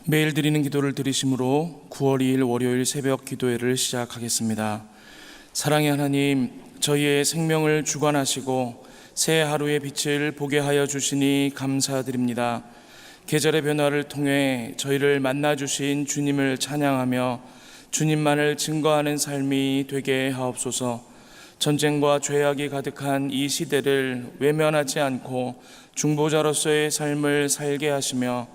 매일 드리는 기도를 들으심으로 9월 2일 월요일 새벽 기도회를 시작하겠습니다. 사랑의 하나님, 저희의 생명을 주관하시고 새 하루의 빛을 보게 하여 주시니 감사드립니다. 계절의 변화를 통해 저희를 만나주신 주님을 찬양하며 주님만을 증거하는 삶이 되게 하옵소서. 전쟁과 죄악이 가득한 이 시대를 외면하지 않고 중보자로서의 삶을 살게 하시며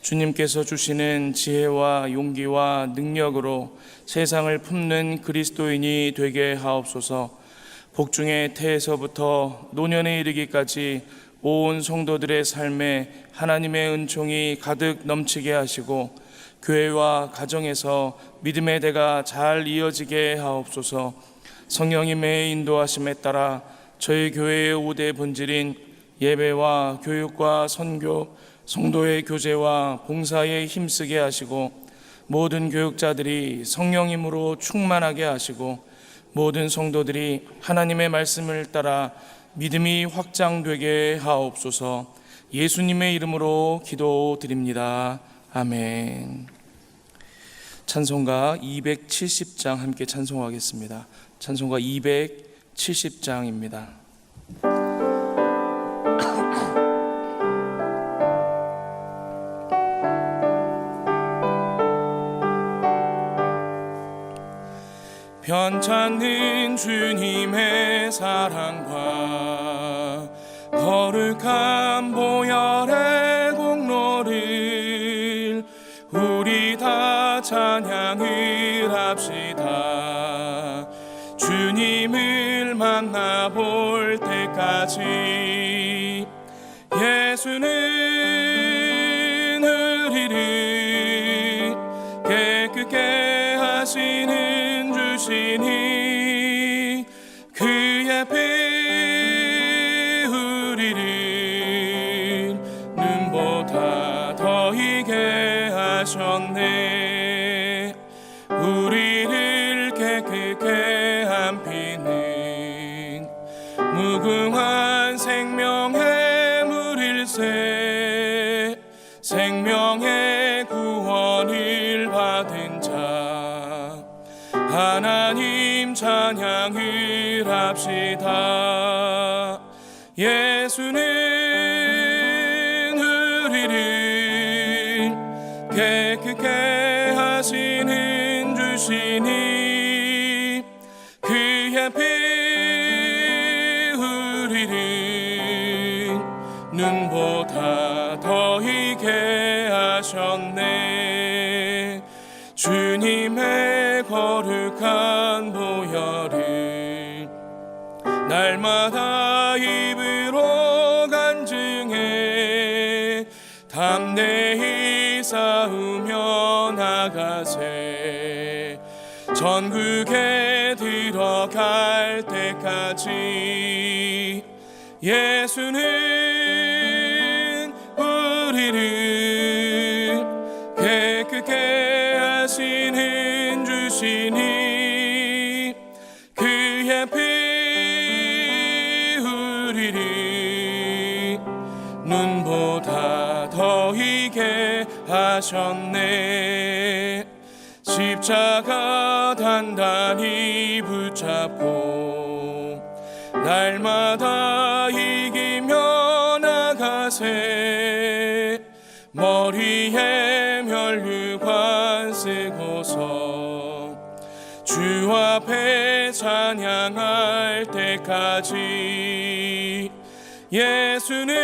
주님께서 주시는 지혜와 용기와 능력으로 세상을 품는 그리스도인이 되게 하옵소서. 복중의 태에서부터 노년에 이르기까지 온 성도들의 삶에 하나님의 은총이 가득 넘치게 하시고 교회와 가정에서 믿음의 대가 잘 이어지게 하옵소서. 성령님의 인도하심에 따라 저희 교회의 5대 본질인 예배와 교육과 선교, 성도의 교제와 봉사에 힘쓰게 하시고 모든 교육자들이 성령님으로 충만하게 하시고 모든 성도들이 하나님의 말씀을 따라 믿음이 확장되게 하옵소서. 예수님의 이름으로 기도드립니다. 아멘. 찬송가 270장 함께 찬송하겠습니다. 찬송가 270장입니다. 편찮는 주님의 사랑과 거룩한 보혈의 공로를 우리 다 찬양을 합시다. 주님을 만나볼 때까지 예수는 우리를 깨끗게 하시는 주시니 그의 피 우리를 눈보다 더 희게 하셨네. 우리를 깨끗게 한 피는 무궁한 생명의 물일세. 생명의 구원을 받은 자 하나님 찬양을 합시다. 예수는 우리를 깨끗게 하시는 주시니 그의 피 우리를 눈보다 더 희게 하셨네. 주님의 거룩한 보혈을 날마다 입으로 간증해 담대히 싸우며 나가세. 전국에 들어갈 때까지 예수는 우리를 깨끗게 하시는 주시니 그의 피 우리를 눈보다 더 희게 하셨네. 십자가 단단히 붙잡고 날마다 이기며 나가세. 머리에 면류관 쓰고서 주 앞에 찬양할 때까지 예수는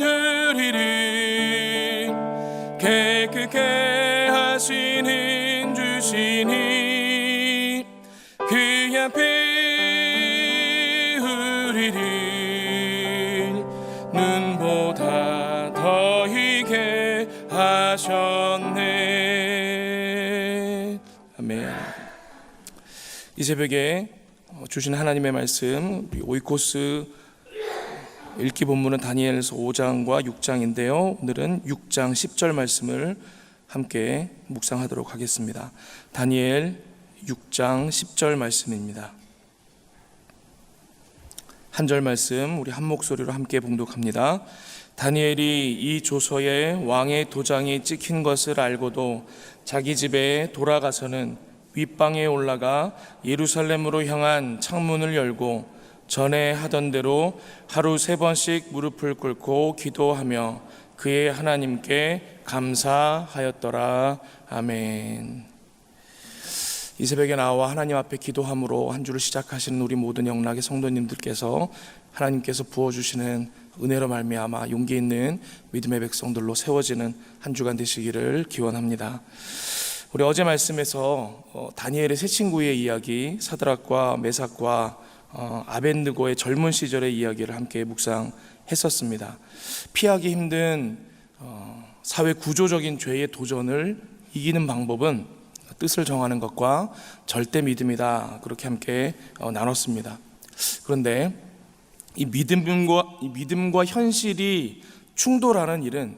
우리를 깨끗게 하시는 주시니 그의 피 우리를 눈보다 더 희게 하셨네. 아멘. 이 새벽에 주신 하나님의 말씀, 우리 오이코스 읽기 본문은 다니엘서 5장과 6장인데요 오늘은 6장 10절 말씀을 함께 묵상하도록 하겠습니다. 다니엘 6장 10절 말씀입니다. 한 절 말씀 우리 한 목소리로 함께 봉독합니다. 다니엘이 이 조서에 왕의 도장이 찍힌 것을 알고도 자기 집에 돌아가서는 윗방에 올라가 예루살렘으로 향한 창문을 열고 전에 하던 대로 하루 3번씩 무릎을 꿇고 기도하며 그의 하나님께 감사하였더라. 아멘. 이 새벽에 나와 하나님 앞에 기도함으로 한 주를 시작하시는 우리 모든 영락의 성도님들께서 하나님께서 부어주시는 은혜로 말미암아 용기 있는 믿음의 백성들로 세워지는 한 주간 되시기를 기원합니다. 우리 어제 말씀에서 다니엘의 세 친구의 이야기, 사드락과 메삭과 아벤느고의 젊은 시절의 이야기를 함께 묵상했었습니다. 피하기 힘든 사회 구조적인 죄의 도전을 이기는 방법은 뜻을 정하는 것과 절대 믿음이다, 그렇게 함께 나눴습니다. 그런데 이 믿음과 현실이 충돌하는 일은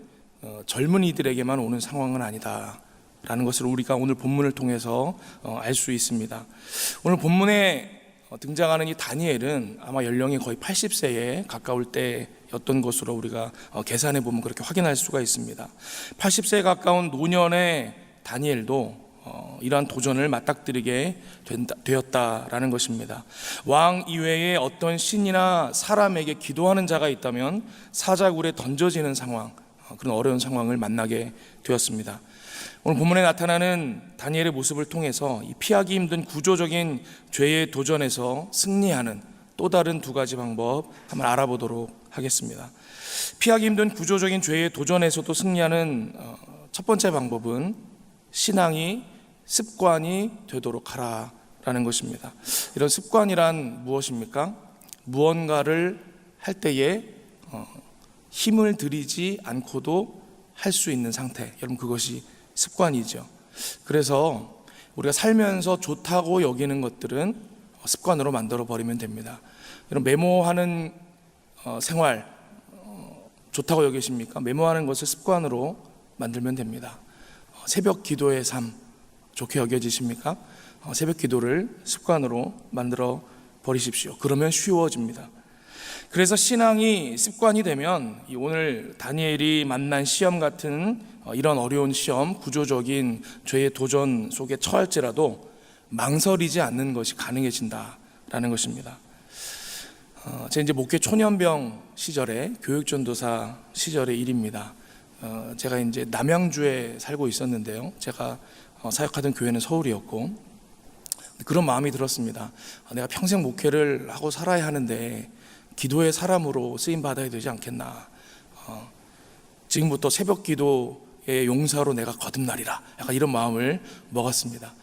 젊은이들에게만 오는 상황은 아니다 라는 것을 우리가 오늘 본문을 통해서 알 수 있습니다. 오늘 본문에 등장하는 이 다니엘은 아마 연령이 거의 80세에 가까울 때였던 것으로 우리가 계산해 보면 그렇게 확인할 수가 있습니다. 80세에 가까운 노년의 다니엘도 이러한 도전을 맞닥뜨리게 되었다라는 것입니다. 왕 이외에 어떤 신이나 사람에게 기도하는 자가 있다면 사자굴에 던져지는 상황, 그런 어려운 상황을 만나게 되었습니다. 오늘 본문에 나타나는 다니엘의 모습을 통해서 이 피하기 힘든 구조적인 죄의 도전에서 승리하는 또 다른 두 가지 방법 한번 알아보도록 하겠습니다. 피하기 힘든 구조적인 죄의 도전에서도 승리하는 첫 번째 방법은 신앙이 습관이 되도록 하라라는 것입니다. 이런 습관이란 무엇입니까? 무언가를 할 때에 힘을 들이지 않고도 할 수 있는 상태, 여러분 그것이 습관이죠. 그래서 우리가 살면서 좋다고 여기는 것들은 습관으로 만들어 버리면 됩니다. 이런 메모하는 생활 좋다고 여기십니까? 메모하는 것을 습관으로 만들면 됩니다. 새벽 기도의 삶 좋게 여겨지십니까? 새벽 기도를 습관으로 만들어 버리십시오. 그러면 쉬워집니다. 그래서 신앙이 습관이 되면 오늘 다니엘이 만난 시험 같은 이런 어려운 시험, 구조적인 죄의 도전 속에 처할지라도 망설이지 않는 것이 가능해진다라는 것입니다. 제 이제 목회 초년병 시절에 교육전도사 시절의 일입니다. 제가 이제 남양주에 살고 있었는데요. 제가 사역하던 교회는 서울이었고 그런 마음이 들었습니다. 내가 평생 목회를 하고 살아야 하는데 기도의 사람으로 쓰임 받아야 되지 않겠나. 지금부터 새벽 기도의 용사로 내가 거듭나리라. 약간 이런 마음을 먹었습니다.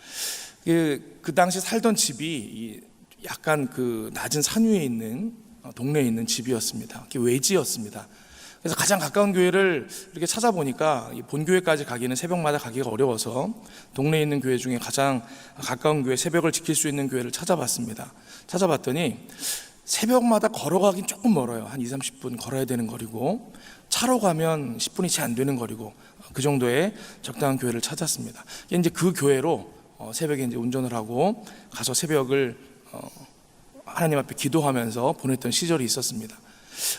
그 당시 살던 집이 약간 그 낮은 산 위에 있는 동네에 있는 집이었습니다. 외지였습니다. 그래서 가장 가까운 교회를 이렇게 찾아보니까 본교회까지 가기는 새벽마다 가기가 어려워서 동네에 있는 교회 중에 가장 가까운 교회, 새벽을 지킬 수 있는 교회를 찾아봤습니다. 찾아봤더니 새벽마다 걸어가긴 조금 멀어요. 한 20-30분 걸어야 되는 거리고 차로 가면 10분이 채 안 되는 거리고 그 정도의 적당한 교회를 찾았습니다. 이제 그 교회로 새벽에 이제 운전을 하고 가서 새벽을 하나님 앞에 기도하면서 보냈던 시절이 있었습니다.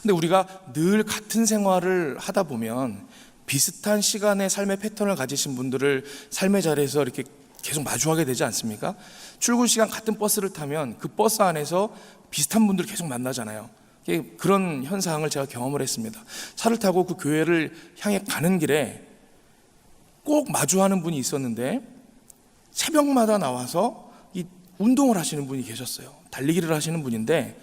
근데 우리가 늘 같은 생활을 하다 보면 비슷한 시간의 삶의 패턴을 가지신 분들을 삶의 자리에서 이렇게 계속 마주하게 되지 않습니까? 출근 시간 같은 버스를 타면 그 버스 안에서 비슷한 분들 계속 만나잖아요. 그런 현상을 제가 경험을 했습니다. 차를 타고 그 교회를 향해 가는 길에 꼭 마주하는 분이 있었는데 새벽마다 나와서 이 운동을 하시는 분이 계셨어요. 달리기를 하시는 분인데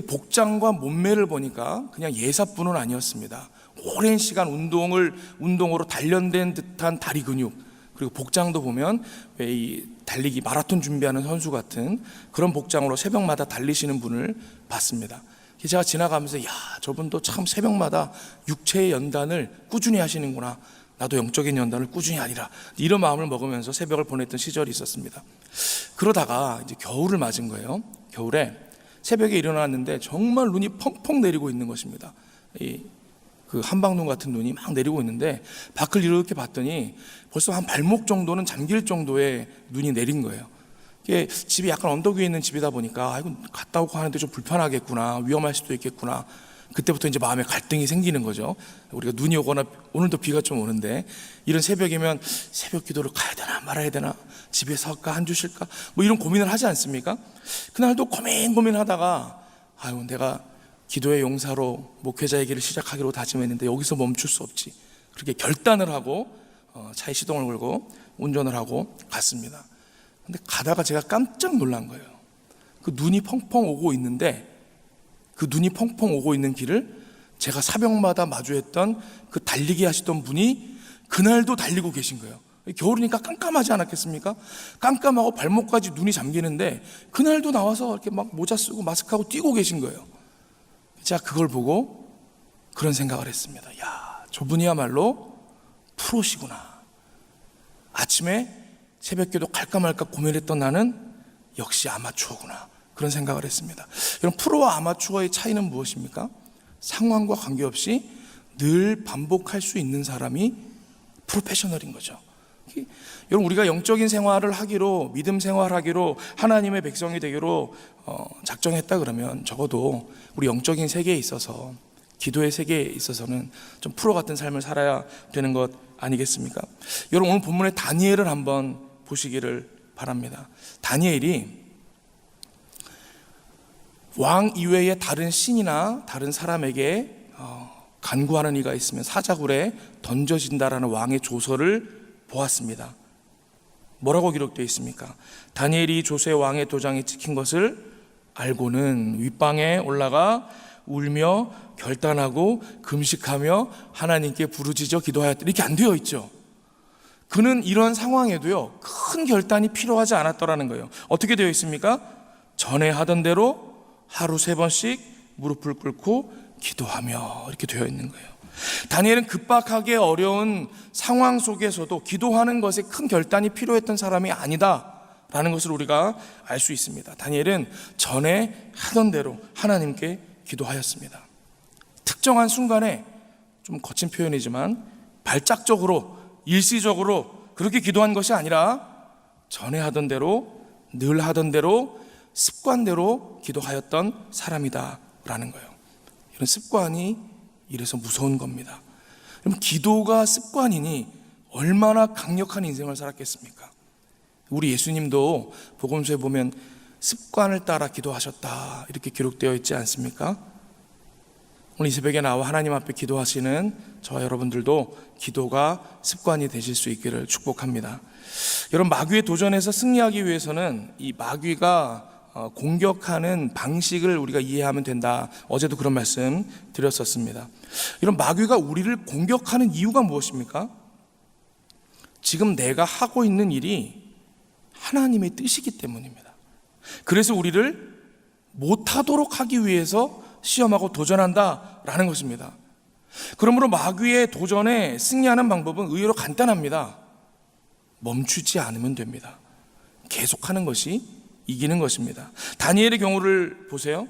복장과 몸매를 보니까 그냥 예사뿐은 아니었습니다. 오랜 시간 운동으로 단련된 듯한 다리 근육, 그리고 복장도 보면 왜 이 달리기 마라톤 준비하는 선수 같은 그런 복장으로 새벽마다 달리시는 분을 봤습니다. 제가 지나가면서 야, 저분도 참 새벽마다 육체의 연단을 꾸준히 하시는구나. 나도 영적인 연단을 꾸준히 하리라. 이런 마음을 먹으면서 새벽을 보냈던 시절이 있었습니다. 그러다가 이제 겨울을 맞은 거예요. 겨울에 새벽에 일어났는데 정말 눈이 펑펑 내리고 있는 것입니다. 그 한방눈 같은 눈이 막 내리고 있는데 밖을 이렇게 봤더니 벌써 한 발목 정도는 잠길 정도의 눈이 내린 거예요. 이게 집이 약간 언덕 위에 있는 집이다 보니까 이거 갔다 오고 하는데 좀 불편하겠구나, 위험할 수도 있겠구나. 그때부터 이제 마음에 갈등이 생기는 거죠. 우리가 눈이 오거나 오늘도 비가 좀 오는데 이런 새벽이면 새벽 기도를 가야 되나 말아야 되나, 집에서 할까 안 주실까, 뭐 이런 고민을 하지 않습니까? 그날도 고민하다가 내가 기도의 용사로 목회자의 길을 시작하기로 다짐했는데 여기서 멈출 수 없지. 그렇게 결단을 하고 차에 시동을 걸고 운전을 하고 갔습니다. 근데 가다가 제가 깜짝 놀란 거예요. 그 눈이 펑펑 오고 있는데 그 눈이 펑펑 오고 있는 길을 제가 사병마다 마주했던 그 달리기 하시던 분이 그날도 달리고 계신 거예요. 겨울이니까 깜깜하지 않았겠습니까? 깜깜하고 발목까지 눈이 잠기는데 그날도 나와서 이렇게 막 모자 쓰고 마스크하고 뛰고 계신 거예요. 제가 그걸 보고 그런 생각을 했습니다. 야, 저분이야말로 프로시구나. 아침에 새벽기도 갈까 말까 고민했던 나는 역시 아마추어구나. 그런 생각을 했습니다. 여러분, 프로와 아마추어의 차이는 무엇입니까? 상황과 관계없이 늘 반복할 수 있는 사람이 프로페셔널인 거죠. 여러분, 우리가 영적인 생활을 하기로, 믿음 생활하기로, 하나님의 백성이 되기로 작정했다 그러면 적어도 우리 영적인 세계에 있어서, 기도의 세계에 있어서는 좀 프로 같은 삶을 살아야 되는 것 아니겠습니까? 여러분, 오늘 본문의 다니엘을 한번 보시기를 바랍니다. 다니엘이 왕 이외의 다른 신이나 다른 사람에게 간구하는 이가 있으면 사자굴에 던져진다라는 왕의 조서를 보았습니다. 뭐라고 기록되어 있습니까? 다니엘이 조서의 왕의 도장에 찍힌 것을 알고는 윗방에 올라가 울며 결단하고 금식하며 하나님께 부르짖어 기도하였다. 이렇게 안 되어 있죠. 그는 이런 상황에도요, 큰 결단이 필요하지 않았더라는 거예요. 어떻게 되어 있습니까? 전에 하던 대로 하루 3번씩 무릎을 꿇고 기도하며 이렇게 되어 있는 거예요. 다니엘은 급박하게 어려운 상황 속에서도 기도하는 것에 큰 결단이 필요했던 사람이 아니다라는 것을 우리가 알 수 있습니다. 다니엘은 전에 하던 대로 하나님께 기도하였습니다. 특정한 순간에, 좀 거친 표현이지만 발작적으로, 일시적으로 그렇게 기도한 것이 아니라 전에 하던 대로, 늘 하던 대로, 습관대로 기도하였던 사람이다라는 거예요. 이런 습관이 이래서 무서운 겁니다. 그럼 기도가 습관이니 얼마나 강력한 인생을 살았겠습니까? 우리 예수님도 복음서에 보면 습관을 따라 기도하셨다 이렇게 기록되어 있지 않습니까? 오늘 이 새벽에 나와 하나님 앞에 기도하시는 저와 여러분들도 기도가 습관이 되실 수 있기를 축복합니다. 여러분, 마귀의 도전에서 승리하기 위해서는 이 마귀가 공격하는 방식을 우리가 이해하면 된다. 어제도 그런 말씀 드렸었습니다. 이런 마귀가 우리를 공격하는 이유가 무엇입니까? 지금 내가 하고 있는 일이 하나님의 뜻이기 때문입니다. 그래서 우리를 못하도록 하기 위해서 시험하고 도전한다라는 것입니다. 그러므로 마귀의 도전에 승리하는 방법은 의외로 간단합니다. 멈추지 않으면 됩니다. 계속하는 것이 이기는 것입니다. 다니엘의 경우를 보세요.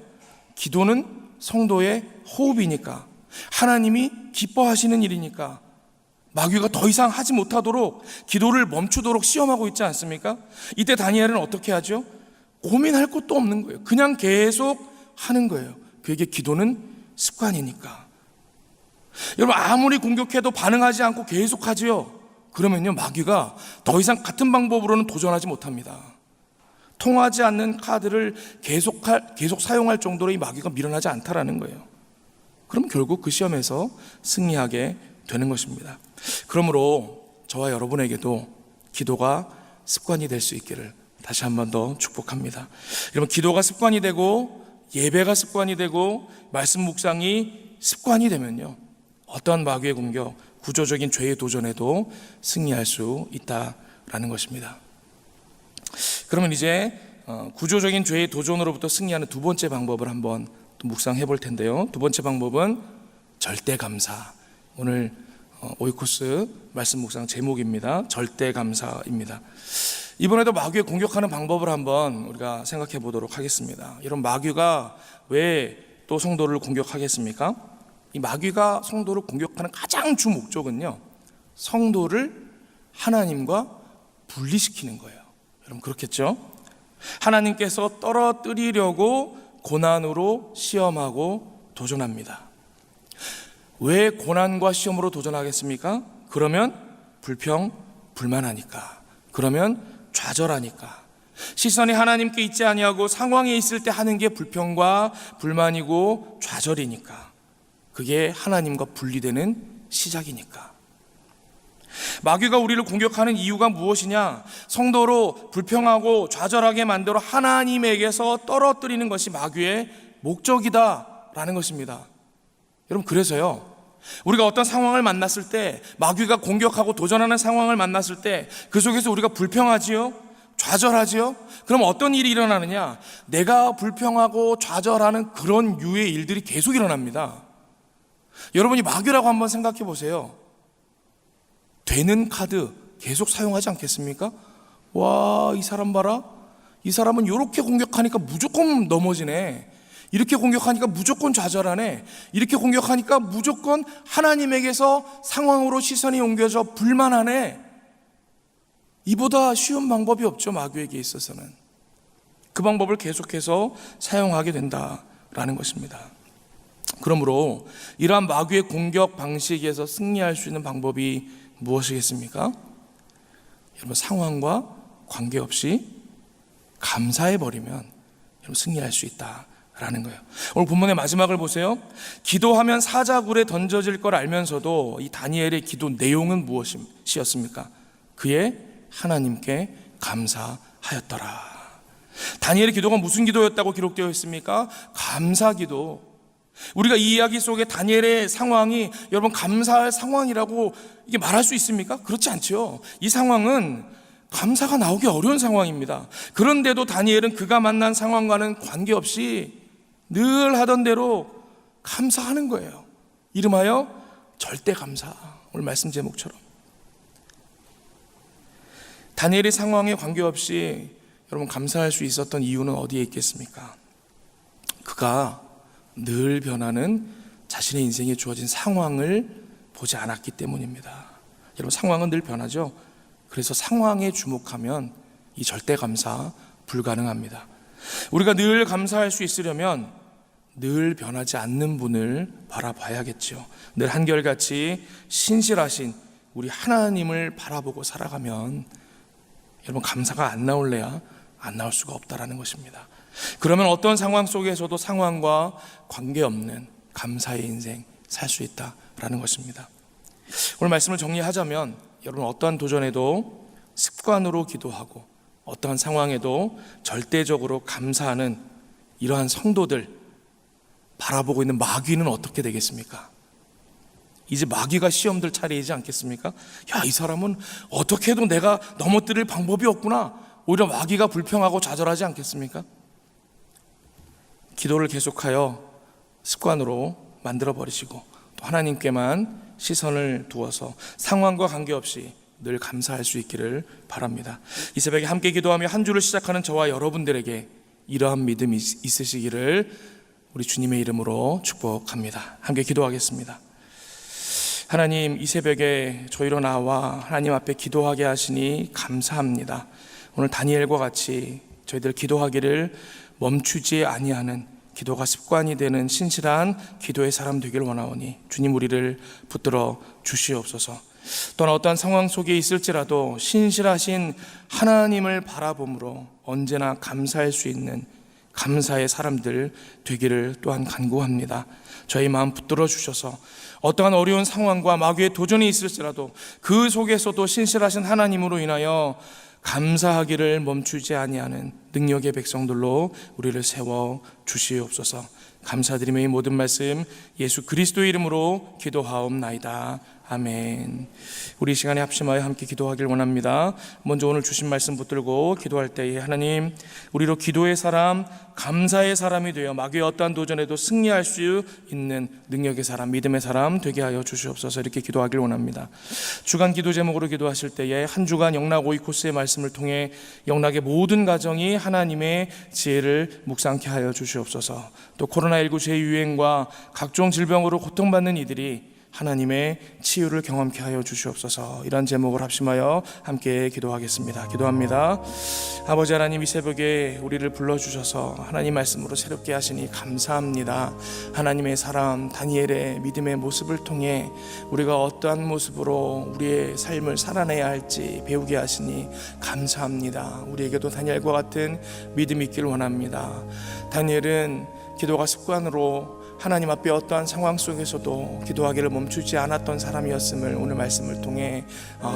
기도는 성도의 호흡이니까, 하나님이 기뻐하시는 일이니까 마귀가 더 이상 하지 못하도록 기도를 멈추도록 시험하고 있지 않습니까? 이때 다니엘은 어떻게 하죠? 고민할 것도 없는 거예요. 그냥 계속 하는 거예요. 그에게 기도는 습관이니까. 여러분, 아무리 공격해도 반응하지 않고 계속 하지요. 그러면요, 마귀가 더 이상 같은 방법으로는 도전하지 못합니다. 통하지 않는 카드를 계속 사용할 정도로 이 마귀가 밀어나지 않다라는 거예요. 그럼 결국 그 시험에서 승리하게 되는 것입니다. 그러므로 저와 여러분에게도 기도가 습관이 될 수 있기를 다시 한 번 더 축복합니다. 여러분, 기도가 습관이 되고 예배가 습관이 되고 말씀 묵상이 습관이 되면요, 어떠한 마귀의 공격, 구조적인 죄의 도전에도 승리할 수 있다라는 것입니다. 그러면 이제 구조적인 죄의 도전으로부터 승리하는 두 번째 방법을 한번 또 묵상해 볼 텐데요. 두 번째 방법은 절대 감사. 오늘 오이코스 말씀 묵상 제목입니다. 절대 감사입니다. 이번에도 마귀의 공격하는 방법을 한번 우리가 생각해 보도록 하겠습니다. 이런 마귀가 왜 또 성도를 공격하겠습니까? 이 마귀가 성도를 공격하는 가장 주 목적은요, 성도를 하나님과 분리시키는 거예요. 여러분, 그렇겠죠? 하나님께서 떨어뜨리려고 고난으로 시험하고 도전합니다. 왜 고난과 시험으로 도전하겠습니까? 그러면 불평불만하니까, 그러면 좌절하니까. 시선이 하나님께 있지 아니하고 상황에 있을 때 하는 게 불평과 불만이고 좌절이니까, 그게 하나님과 분리되는 시작이니까. 마귀가 우리를 공격하는 이유가 무엇이냐? 성도로 불평하고 좌절하게 만들어 하나님에게서 떨어뜨리는 것이 마귀의 목적이다라는 것입니다. 여러분, 그래서요, 우리가 어떤 상황을 만났을 때, 마귀가 공격하고 도전하는 상황을 만났을 때 그 속에서 우리가 불평하지요? 좌절하지요? 그럼 어떤 일이 일어나느냐? 내가 불평하고 좌절하는 그런 유의 일들이 계속 일어납니다. 여러분이 마귀라고 한번 생각해 보세요. 되는 카드 계속 사용하지 않겠습니까? 와, 이 사람 봐라. 이 사람은 이렇게 공격하니까 무조건 넘어지네. 이렇게 공격하니까 무조건 좌절하네. 이렇게 공격하니까 무조건 하나님에게서 상황으로 시선이 옮겨져 불만하네. 이보다 쉬운 방법이 없죠, 마귀에게 있어서는. 그 방법을 계속해서 사용하게 된다라는 것입니다. 그러므로 이러한 마귀의 공격 방식에서 승리할 수 있는 방법이 무엇이겠습니까? 여러분, 상황과 관계없이 감사해버리면 여러분 승리할 수 있다라는 거예요. 오늘 본문의 마지막을 보세요. 기도하면 사자굴에 던져질 걸 알면서도 이 다니엘의 기도 내용은 무엇이었습니까? 그의 하나님께 감사하였더라. 다니엘의 기도가 무슨 기도였다고 기록되어 있습니까? 감사 기도. 우리가 이 이야기 속에 다니엘의 상황이 여러분 감사할 상황이라고 이게 말할 수 있습니까? 그렇지 않죠. 이 상황은 감사가 나오기 어려운 상황입니다. 그런데도 다니엘은 그가 만난 상황과는 관계없이 늘 하던 대로 감사하는 거예요. 이름하여 절대 감사. 오늘 말씀 제목처럼. 다니엘의 상황에 관계없이 여러분 감사할 수 있었던 이유는 어디에 있겠습니까? 그가 늘 변하는 자신의 인생에 주어진 상황을 보지 않았기 때문입니다. 여러분, 상황은 늘 변하죠. 그래서 상황에 주목하면 이 절대 감사 불가능합니다. 우리가 늘 감사할 수 있으려면 늘 변하지 않는 분을 바라봐야겠죠. 늘 한결같이 신실하신 우리 하나님을 바라보고 살아가면 여러분 감사가 안 나올래야 안 나올 수가 없다라는 것입니다. 그러면 어떤 상황 속에서도 상황과 관계없는 감사의 인생 살 수 있다라는 것입니다. 오늘 말씀을 정리하자면 여러분 어떠한 도전에도 습관으로 기도하고 어떠한 상황에도 절대적으로 감사하는 이러한 성도들 바라보고 있는 마귀는 어떻게 되겠습니까? 이제 마귀가 시험들 차례이지 않겠습니까? 야, 이 사람은 어떻게 해도 내가 넘어뜨릴 방법이 없구나. 오히려 마귀가 불평하고 좌절하지 않겠습니까? 기도를 계속하여 습관으로 만들어버리시고 또 하나님께만 시선을 두어서 상황과 관계없이 늘 감사할 수 있기를 바랍니다. 이 새벽에 함께 기도하며 한 주를 시작하는 저와 여러분들에게 이러한 믿음이 있으시기를 우리 주님의 이름으로 축복합니다. 함께 기도하겠습니다. 하나님, 이 새벽에 저희로 나와 하나님 앞에 기도하게 하시니 감사합니다. 오늘 다니엘과 같이 저희들 기도하기를 멈추지 아니하는 기도가 습관이 되는 신실한 기도의 사람 되길 원하오니 주님 우리를 붙들어 주시옵소서. 또한 어떠한 상황 속에 있을지라도 신실하신 하나님을 바라봄으로 언제나 감사할 수 있는 감사의 사람들 되기를 또한 간구합니다. 저희 마음 붙들어 주셔서 어떠한 어려운 상황과 마귀의 도전이 있을지라도 그 속에서도 신실하신 하나님으로 인하여 감사하기를 멈추지 아니하는 능력의 백성들로 우리를 세워 주시옵소서. 감사드리며 이 모든 말씀 예수 그리스도의 이름으로 기도하옵나이다. 아멘. 우리 이 시간에 합심하여 함께 기도하길 원합니다. 먼저 오늘 주신 말씀 붙들고 기도할 때에 하나님, 우리로 기도의 사람, 감사의 사람이 되어 마귀의 어떠한 도전에도 승리할 수 있는 능력의 사람, 믿음의 사람 되게 하여 주시옵소서. 이렇게 기도하길 원합니다. 주간 기도 제목으로 기도하실 때에 한 주간 영락 오이코스의 말씀을 통해 영락의 모든 가정이 하나님의 지혜를 묵상케 하여 주시옵소서. 또 코로나19 재유행과 각종 질병으로 고통받는 이들이 하나님의 치유를 경험케 하여 주시옵소서. 이런 제목을 합심하여 함께 기도하겠습니다. 기도합니다. 아버지 하나님, 이 새벽에 우리를 불러주셔서 하나님 말씀으로 새롭게 하시니 감사합니다. 하나님의 사람 다니엘의 믿음의 모습을 통해 우리가 어떠한 모습으로 우리의 삶을 살아내야 할지 배우게 하시니 감사합니다. 우리에게도 다니엘과 같은 믿음이 있길 원합니다. 다니엘은 기도가 습관으로 하나님 앞에 어떠한 상황 속에서도 기도하기를 멈추지 않았던 사람이었음을 오늘 말씀을 통해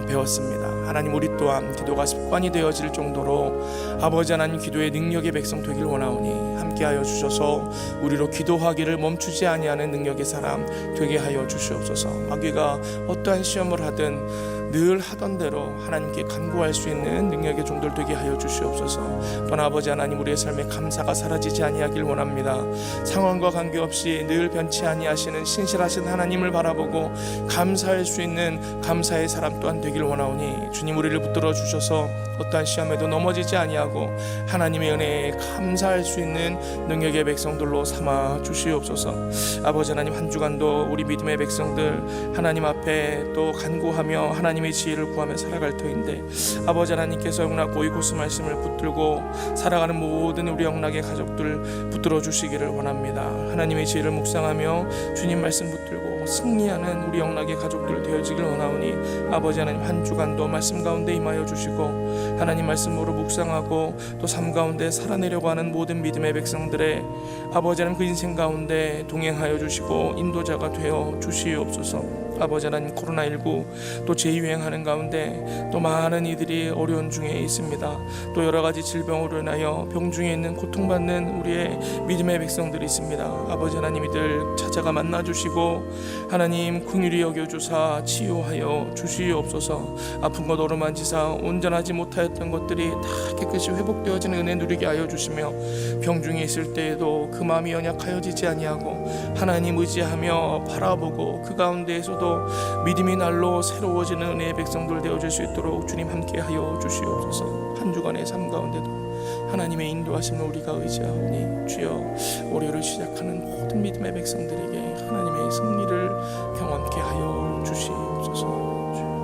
배웠습니다. 하나님, 우리 또한 기도가 습관이 되어질 정도로 아버지 하나님 기도의 능력의 백성 되길 원하오니 함께하여 주셔서 우리로 기도하기를 멈추지 아니하는 능력의 사람 되게 하여 주시옵소서. 마귀가 어떠한 시험을 하든 늘 하던 대로 하나님께 간구할 수 있는 능력의 종들 되게 하여 주시옵소서. 또한 아버지 하나님, 우리의 삶에 감사가 사라지지 아니하길 원합니다. 상황과 관계없이 늘 변치 아니하시는 신실하신 하나님을 바라보고 감사할 수 있는 감사의 사람 또한 되길 원하오니 주님, 우리를 붙들어 주셔서 어떠한 시험에도 넘어지지 아니하고 하나님의 은혜에 감사할 수 있는 능력의 백성들로 삼아 주시옵소서. 아버지 하나님, 한 주간도 우리 믿음의 백성들 하나님 앞에 또 간구하며 하나님의 지혜를 구하며 살아갈 터인데 아버지 하나님께서 영락고 이곳의 말씀을 붙들고 살아가는 모든 우리 영락의 가족들 붙들어 주시기를 원합니다. 하나님의 지혜를 묵상하며 주님 말씀 붙들고 승리하는 우리 영락의 가족들 되어지길 원하오니 아버지 하나님, 한 주간도 말씀 가운데 임하여 주시고 하나님 말씀으로 묵상하고 또 삶 가운데 살아내려고 하는 모든 믿음의 백성들의 아버지 하나님 그 인생 가운데 동행하여 주시고 인도자가 되어 주시옵소서. 아버지 하나님, 코로나19 또 재유행하는 가운데 또 많은 이들이 어려운 중에 있습니다. 또 여러 가지 질병으로 인하여 병중에 있는 고통받는 우리의 믿음의 백성들이 있습니다. 아버지 하나님, 이들 찾아가 만나주시고 하나님 긍휼히 여겨주사 치유하여 주시옵소서. 아픈 것 어루만지사 온전하지 못하였던 것들이 다 깨끗이 회복되어지는 은혜 누리게 하여 주시며 병중에 있을 때에도 그 마음이 연약하여지지 아니하고 하나님 의지하며 바라보고 그 가운데에서도 믿음의 날로 새로워지는 은혜의 백성들 되어질 수 있도록 주님 함께하여 주시옵소서. 한 주간의 삶 가운데도 하나님의 인도하심을 우리가 의지하오니 주여, 월요일을 시작하는 모든 믿음의 백성들에게 하나님의 승리를 경험케 하여 주시옵소서.